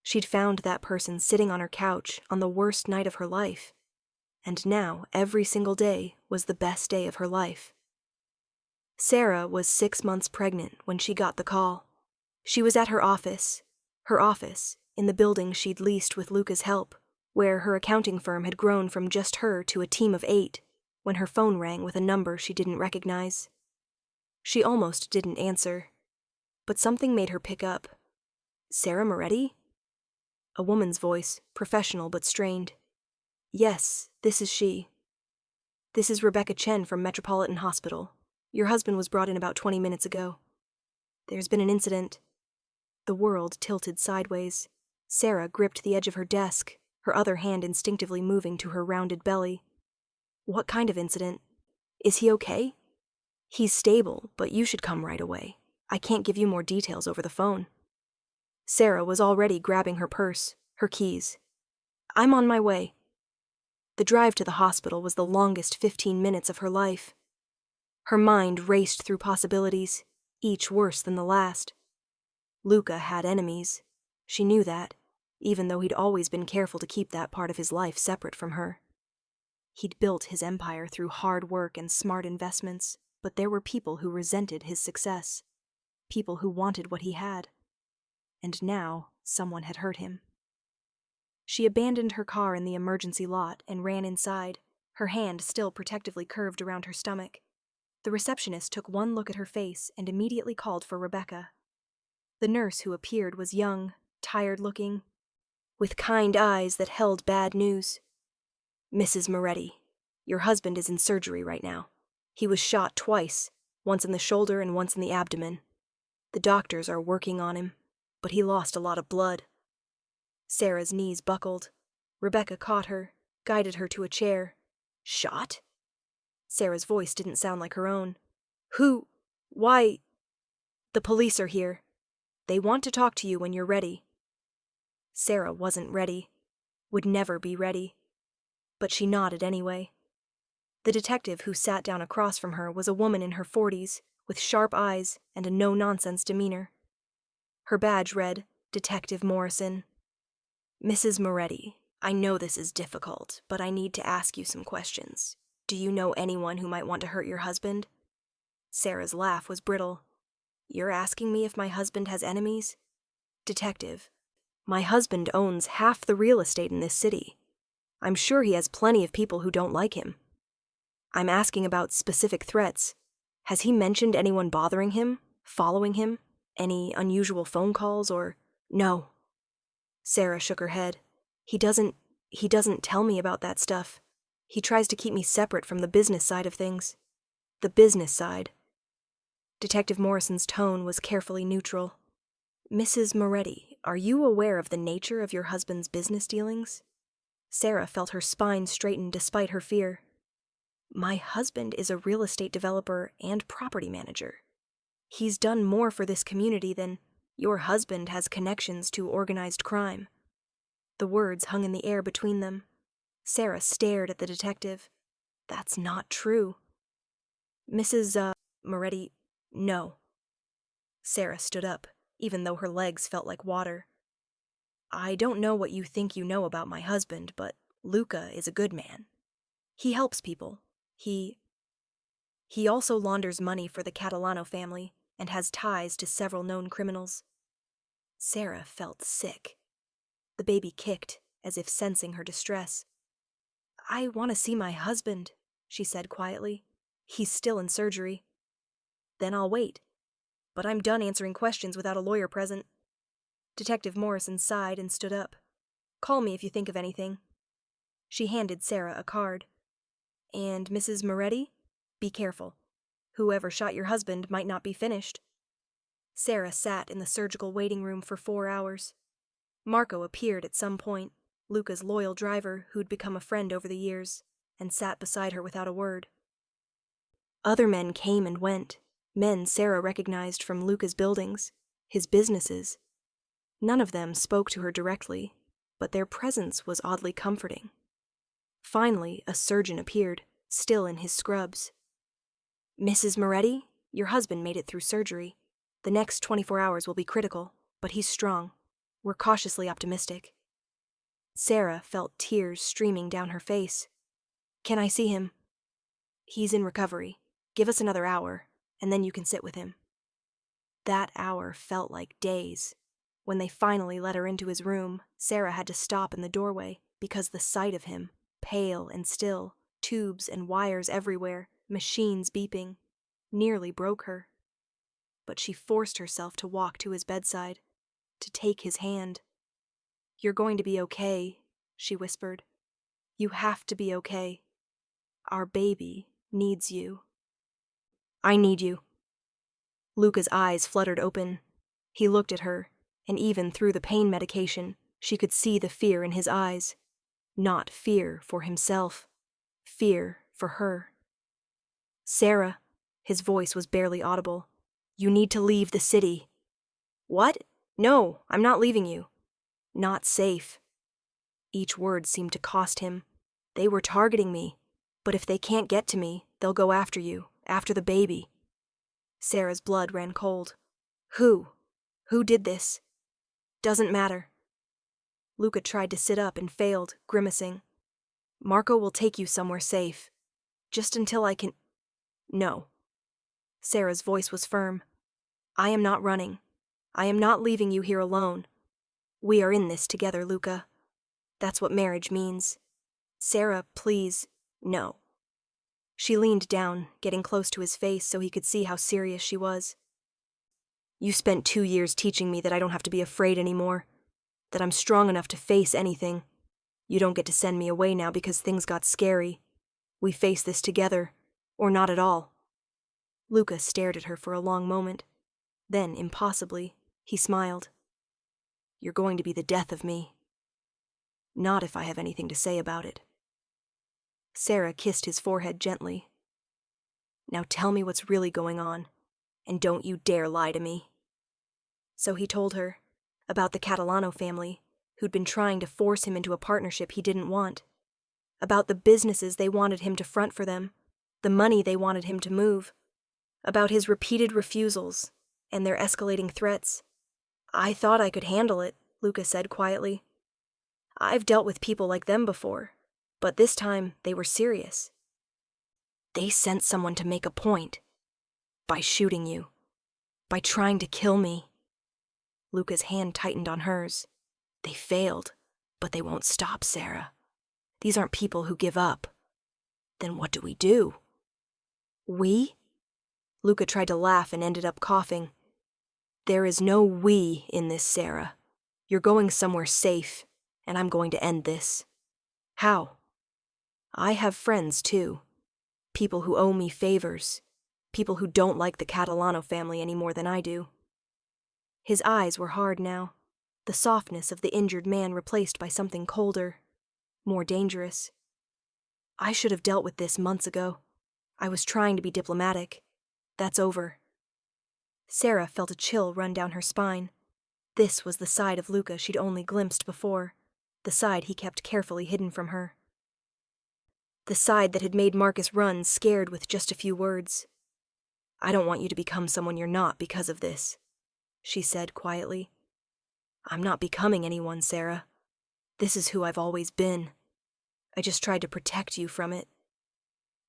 She'd found that person sitting on her couch on the worst night of her life, and now every single day was the best day of her life. Sarah was 6 months pregnant when she got the call. She was at her office in the building she'd leased with Luca's help, where her accounting firm had grown from just her to a team of 8, when her phone rang with a number she didn't recognize. She almost didn't answer, but something made her pick up. "Sarah Moretti?" A woman's voice, professional but strained. "Yes, this is she. This is Rebecca Chen from Metropolitan Hospital. Your husband was brought in about 20 minutes ago. There's been an incident." The world tilted sideways. Sarah gripped the edge of her desk, her other hand instinctively moving to her rounded belly. "What kind of incident? Is he okay?" "He's stable, but you should come right away. I can't give you more details over the phone." Sarah was already grabbing her purse, her keys. "I'm on my way." The drive to the hospital was the longest 15 minutes of her life. Her mind raced through possibilities, each worse than the last. Luca had enemies. She knew that, even though he'd always been careful to keep that part of his life separate from her. He'd built his empire through hard work and smart investments, but there were people who resented his success, people who wanted what he had. And now someone had hurt him. She abandoned her car in the emergency lot and ran inside, her hand still protectively curved around her stomach. The receptionist took one look at her face and immediately called for Rebecca. The nurse who appeared was young, tired-looking, with kind eyes that held bad news. "Mrs. Moretti, your husband is in surgery right now. He was shot twice, once in the shoulder and once in the abdomen. The doctors are working on him, but he lost a lot of blood." Sarah's knees buckled. Rebecca caught her, guided her to a chair. "Shot?" Sarah's voice didn't sound like her own. "Who? Why?" "The police are here. They want to talk to you when you're ready." Sarah wasn't ready, would never be ready, but she nodded anyway. The detective who sat down across from her was a woman in her 40s, with sharp eyes and a no-nonsense demeanor. Her badge read, Detective Morrison. "Mrs. Moretti, I know this is difficult, but I need to ask you some questions. Do you know anyone who might want to hurt your husband?" Sarah's laugh was brittle. "You're asking me if my husband has enemies?" "Detective, my husband owns half the real estate in this city. I'm sure he has plenty of people who don't like him. I'm asking about specific threats. Has he mentioned anyone bothering him, following him? Any unusual phone calls or—" "No." Sarah shook her head. He doesn't tell me about that stuff. He tries to keep me separate from the business side of things." "The business side." Detective Morrison's tone was carefully neutral. "Mrs. Moretti, are you aware of the nature of your husband's business dealings?" Sarah felt her spine straighten despite her fear. "My husband is a real estate developer and property manager. He's done more for this community than your husband has connections to organized crime." The words hung in the air between them. Sarah stared at the detective. "That's not true." "Mrs. Moretti, no." Sarah stood up, even though her legs felt like water. "I don't know what you think you know about my husband, but Luca is a good man. He helps people. He also launders money for the Catalano family and has ties to several known criminals." Sarah felt sick. The baby kicked, as if sensing her distress. "I want to see my husband," she said quietly. "He's still in surgery." "Then I'll wait. But I'm done answering questions without a lawyer present." Detective Morrison sighed and stood up. "Call me if you think of anything." She handed Sarah a card. "And Mrs. Moretti, be careful. Whoever shot your husband might not be finished." Sarah sat in the surgical waiting room for 4 hours. Marco appeared at some point, Luca's loyal driver who'd become a friend over the years, and sat beside her without a word. Other men came and went, men Sarah recognized from Luca's buildings, his businesses. None of them spoke to her directly, but their presence was oddly comforting. Finally, a surgeon appeared, still in his scrubs. "Mrs. Moretti, your husband made it through surgery. The next 24 hours will be critical, but he's strong. We're cautiously optimistic." Sarah felt tears streaming down her face. "Can I see him?" "He's in recovery. Give us another hour, and then you can sit with him." That hour felt like days. When they finally let her into his room, Sarah had to stop in the doorway because the sight of him, pale and still, tubes and wires everywhere, machines beeping, nearly broke her. But she forced herself to walk to his bedside, to take his hand. "You're going to be okay," she whispered. "You have to be okay. Our baby needs you." "I need you." Luca's eyes fluttered open. He looked at her, and even through the pain medication, she could see the fear in his eyes. Not fear for himself, fear for her. "Sarah," his voice was barely audible, "you need to leave the city." "What? No, I'm not leaving you." "Not safe." Each word seemed to cost him. "They were targeting me, but if they can't get to me, they'll go after you, after the baby." Sarah's blood ran cold. Who? Who did this? "Doesn't matter." Luca tried to sit up and failed, grimacing. "Marco will take you somewhere safe. Just until I can—" "No." Sarah's voice was firm. "I am not running. I am not leaving you here alone. We are in this together, Luca. That's what marriage means. Sarah, please, No. She leaned down, getting close to his face so he could see how serious she was. You spent 2 years teaching me that I don't have to be afraid anymore, that I'm strong enough to face anything. You don't get to send me away now because things got scary. We face this together, or not at all. Luca stared at her for a long moment. Then, impossibly, he smiled. You're going to be the death of me. Not if I have anything to say about it. Sarah kissed his forehead gently. Now tell me what's really going on, and don't you dare lie to me. So he told her about the Catalano family, who'd been trying to force him into a partnership he didn't want, about the businesses they wanted him to front for them, the money they wanted him to move, about his repeated refusals and their escalating threats. I thought I could handle it, Luca said quietly. I've dealt with people like them before, but this time they were serious. They sent someone to make a point. By shooting you. By trying to kill me. Luca's hand tightened on hers. They failed, but they won't stop, Sarah. These aren't people who give up. Then what do we do? We? Luca tried to laugh and ended up coughing. There is no we in this, Sarah. You're going somewhere safe, and I'm going to end this. How? I have friends, too. People who owe me favors. People who don't like the Catalano family any more than I do. His eyes were hard now, the softness of the injured man replaced by something colder, more dangerous. I should have dealt with this months ago. I was trying to be diplomatic. That's over. Sarah felt a chill run down her spine. This was the side of Luca she'd only glimpsed before, the side he kept carefully hidden from her. The side that had made Marcus run, scared with just a few words. I don't want you to become someone you're not because of this, she said quietly. I'm not becoming anyone, Sarah. This is who I've always been. I just tried to protect you from it.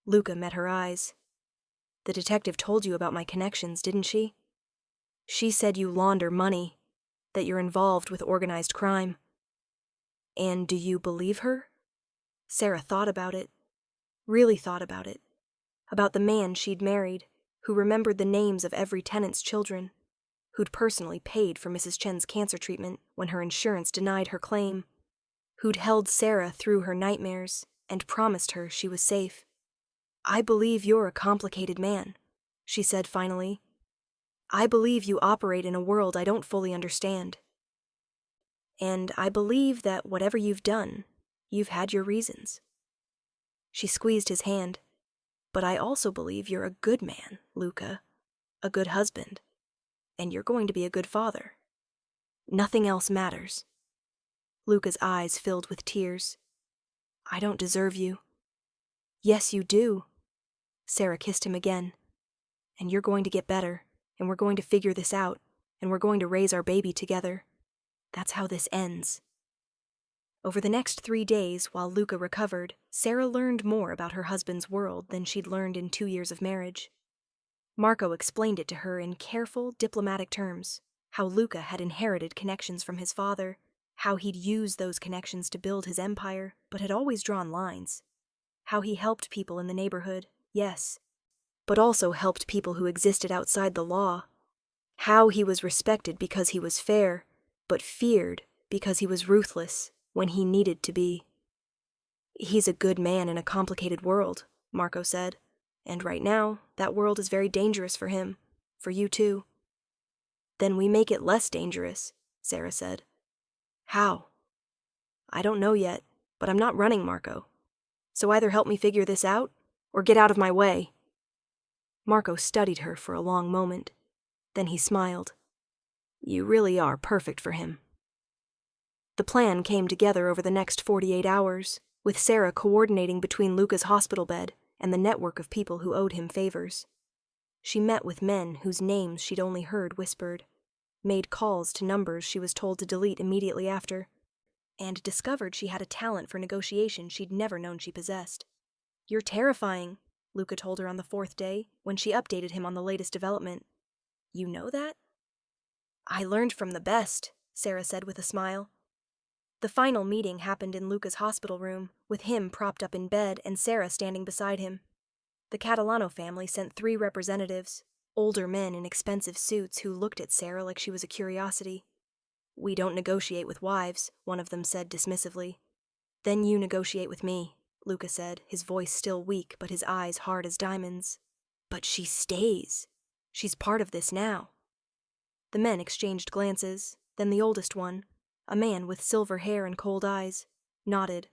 Luca met her eyes. The detective told you about my connections, didn't she? She said you launder money, that you're involved with organized crime. And do you believe her? Sarah thought about it. Really thought about it. About the man she'd married, who remembered the names of every tenant's children, who'd personally paid for Mrs. Chen's cancer treatment when her insurance denied her claim, who'd held Sarah through her nightmares and promised her she was safe. I believe you're a complicated man, she said finally. I believe you operate in a world I don't fully understand. And I believe that whatever you've done, you've had your reasons. She squeezed his hand. But I also believe you're a good man, Luca, a good husband, and you're going to be a good father. Nothing else matters. Luca's eyes filled with tears. I don't deserve you. Yes, you do. Sarah kissed him again. And you're going to get better, and we're going to figure this out, and we're going to raise our baby together. That's how this ends. Over the next 3 days, while Luca recovered, Sarah learned more about her husband's world than she'd learned in 2 years of marriage. Marco explained it to her in careful, diplomatic terms, how Luca had inherited connections from his father, how he'd used those connections to build his empire, but had always drawn lines, how he helped people in the neighborhood, yes, but also helped people who existed outside the law, how he was respected because he was fair, but feared because he was ruthless when he needed to be. He's a good man in a complicated world, Marco said, and right now, that world is very dangerous for him, for you too. Then we make it less dangerous, Sarah said. How? I don't know yet, but I'm not running, Marco. So either help me figure this out, or get out of my way. Marco studied her for a long moment. Then he smiled. You really are perfect for him. The plan came together over the next 48 hours, with Sarah coordinating between Luca's hospital bed and the network of people who owed him favors. She met with men whose names she'd only heard whispered, made calls to numbers she was told to delete immediately after, and discovered she had a talent for negotiation she'd never known she possessed. You're terrifying, Luca told her on the 4th day, when she updated him on the latest development. You know that? I learned from the best, Sarah said with a smile. The final meeting happened in Luca's hospital room, with him propped up in bed and Sarah standing beside him. The Catalano family sent 3 representatives, older men in expensive suits who looked at Sarah like she was a curiosity. "We don't negotiate with wives," one of them said dismissively. "Then you negotiate with me," Luca said, his voice still weak but his eyes hard as diamonds. "But she stays. She's part of this now." The men exchanged glances, then the oldest one, a man with silver hair and cold eyes, nodded.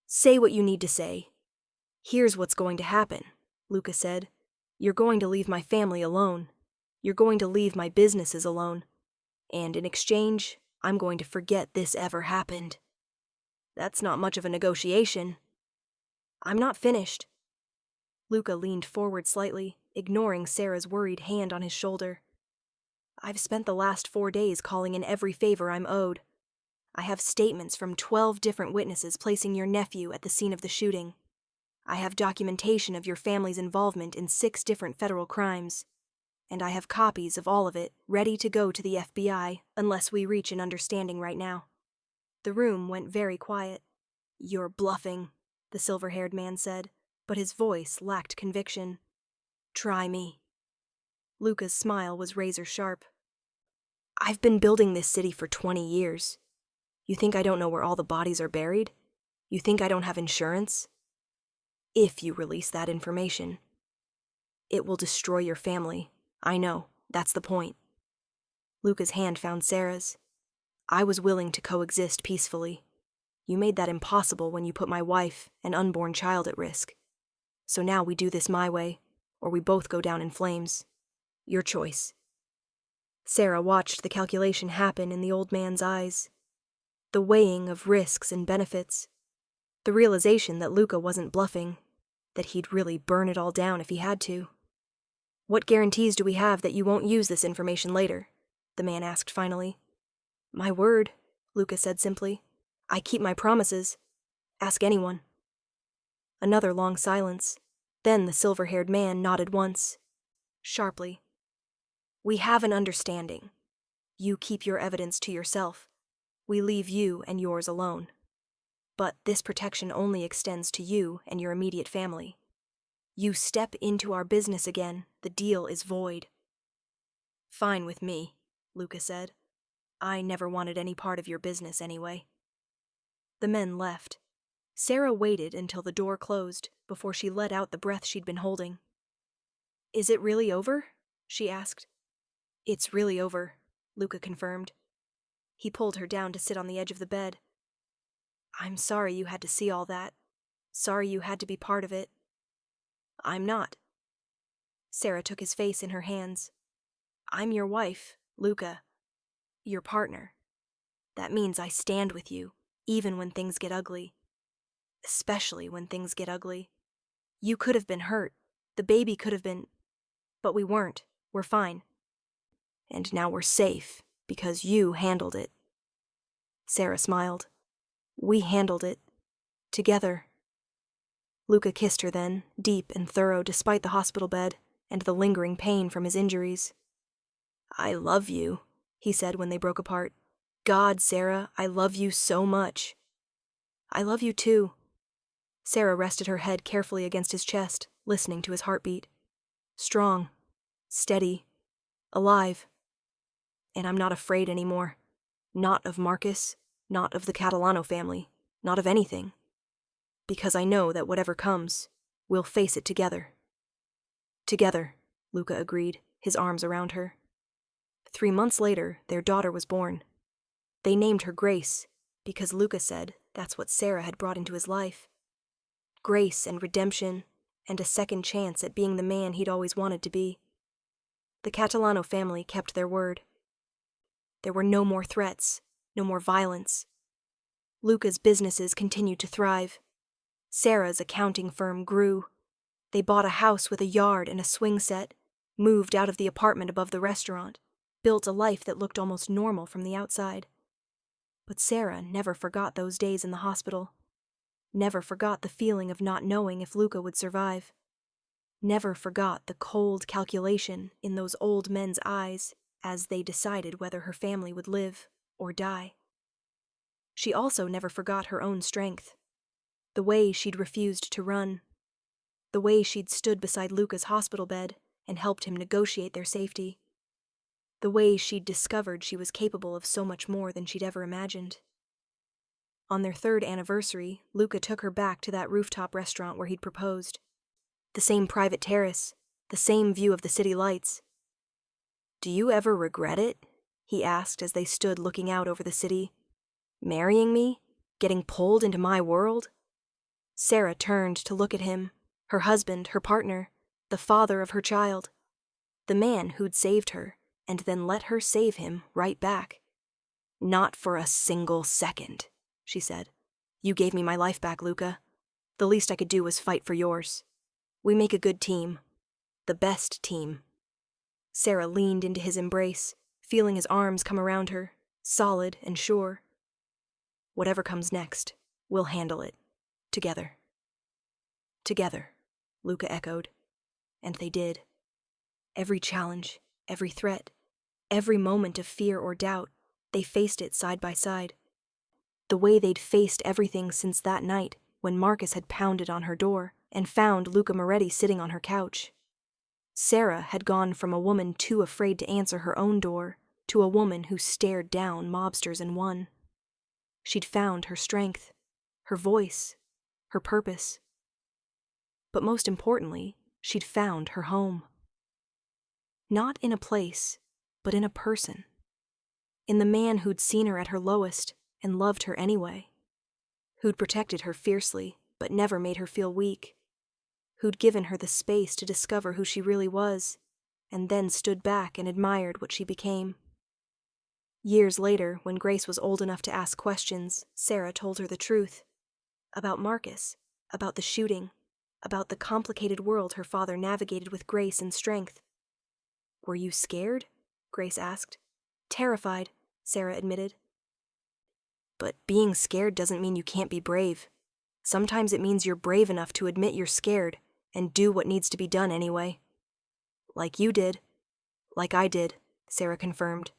"Say what you need to say. Here's what's going to happen," Luca said. "You're going to leave my family alone. You're going to leave my businesses alone. And in exchange, I'm going to forget this ever happened." "That's not much of a negotiation." "I'm not finished." Luca leaned forward slightly, ignoring Sarah's worried hand on his shoulder. "I've spent the last 4 days calling in every favor I'm owed. I have statements from 12 different witnesses placing your nephew at the scene of the shooting. I have documentation of your family's involvement in 6 different federal crimes. And I have copies of all of it ready to go to the FBI unless we reach an understanding right now." The room went very quiet. "You're bluffing," the silver-haired man said, but his voice lacked conviction. "Try me." Luca's smile was razor-sharp. "I've been building this city for 20 years. You think I don't know where all the bodies are buried? You think I don't have insurance? If you release that information, it will destroy your family. I know, that's the point." Luca's hand found Sarah's. "I was willing to coexist peacefully. You made that impossible when you put my wife and unborn child at risk. So now we do this my way, or we both go down in flames. Your choice." Sarah watched the calculation happen in the old man's eyes. The weighing of risks and benefits. The realization that Luca wasn't bluffing, that he'd really burn it all down if he had to. "What guarantees do we have that you won't use this information later?" the man asked finally. "My word," Luca said simply. "I keep my promises. Ask anyone." Another long silence. Then the silver-haired man nodded once, sharply. "We have an understanding. You keep your evidence to yourself. We leave you and yours alone. But this protection only extends to you and your immediate family. You step into our business again, the deal is void." "Fine with me," Luca said. "I never wanted any part of your business anyway." The men left. Sarah waited until the door closed before she let out the breath she'd been holding. "Is it really over?" she asked. "It's really over," Luca confirmed. He pulled her down to sit on the edge of the bed. "I'm sorry you had to see all that. Sorry you had to be part of it." "I'm not." Sarah took his face in her hands. "I'm your wife, Luca. Your partner. That means I stand with you, even when things get ugly. Especially when things get ugly. You could have been hurt. The baby could have been... But we weren't. We're fine. And now we're safe, because you handled it." Sarah smiled. "We handled it. Together." Luca kissed her then, deep and thorough despite the hospital bed and the lingering pain from his injuries. "I love you," he said when they broke apart. "God, Sarah, I love you so much." "I love you too." Sarah rested her head carefully against his chest, listening to his heartbeat. Strong, steady, alive. "And I'm not afraid anymore. Not of Marcus, not of the Catalano family, not of anything. Because I know that whatever comes, we'll face it together." "Together," Luca agreed, his arms around her. 3 months later, their daughter was born. They named her Grace, because Luca said that's what Sarah had brought into his life. Grace and redemption, and a second chance at being the man he'd always wanted to be. The Catalano family kept their word. There were no more threats, no more violence. Luca's businesses continued to thrive. Sarah's accounting firm grew. They bought a house with a yard and a swing set, moved out of the apartment above the restaurant, built a life that looked almost normal from the outside. But Sarah never forgot those days in the hospital. Never forgot the feeling of not knowing if Luca would survive. Never forgot the cold calculation in those old men's eyes as they decided whether her family would live or die. She also never forgot her own strength. The way she'd refused to run. The way she'd stood beside Luca's hospital bed and helped him negotiate their safety. The way she'd discovered she was capable of so much more than she'd ever imagined. On their 3rd anniversary, Luca took her back to that rooftop restaurant where he'd proposed. The same private terrace, the same view of the city lights. "Do you ever regret it?" he asked as they stood looking out over the city. "Marrying me? Getting pulled into my world?" Sarah turned to look at him, her husband, her partner, the father of her child, the man who'd saved her and then let her save him right back. "Not for a single second," she said. "You gave me my life back, Luca. The least I could do was fight for yours. We make a good team. The best team." Sarah leaned into his embrace, feeling his arms come around her, solid and sure. "Whatever comes next, we'll handle it. Together." "Together," Luca echoed. And they did. Every challenge, every threat, every moment of fear or doubt, they faced it side by side. The way they'd faced everything since that night when Marcus had pounded on her door and found Luca Moretti sitting on her couch. Sarah had gone from a woman too afraid to answer her own door to a woman who stared down mobsters and won. She'd found her strength, her voice, her purpose. But most importantly, she'd found her home. Not in a place, but in a person. In the man who'd seen her at her lowest and loved her anyway. Who'd protected her fiercely, but never made her feel weak. Who'd given her the space to discover who she really was, and then stood back and admired what she became. Years later, when Grace was old enough to ask questions, Sarah told her the truth. About Marcus, about the shooting, about the complicated world her father navigated with grace and strength. "Were you scared?" Grace asked. "Terrified," Sarah admitted. "But being scared doesn't mean you can't be brave. Sometimes it means you're brave enough to admit you're scared and do what needs to be done anyway." "Like you did." "Like I did," Sarah confirmed.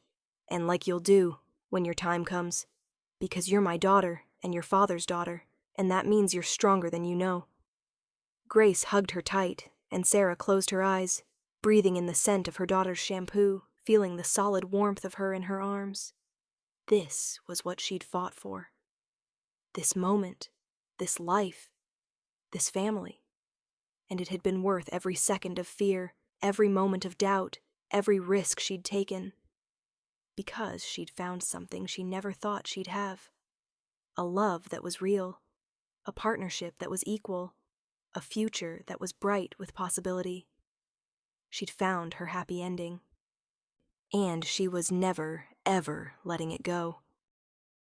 "And like you'll do when your time comes. Because you're my daughter and your father's daughter, and that means you're stronger than you know." Grace hugged her tight, and Sarah closed her eyes, breathing in the scent of her daughter's shampoo, feeling the solid warmth of her in her arms. This was what she'd fought for. This moment, this life, this family. And it had been worth every second of fear, every moment of doubt, every risk she'd taken. Because she'd found something she never thought she'd have. A love that was real. A partnership that was equal. A future that was bright with possibility. She'd found her happy ending. And she was never, ever letting it go.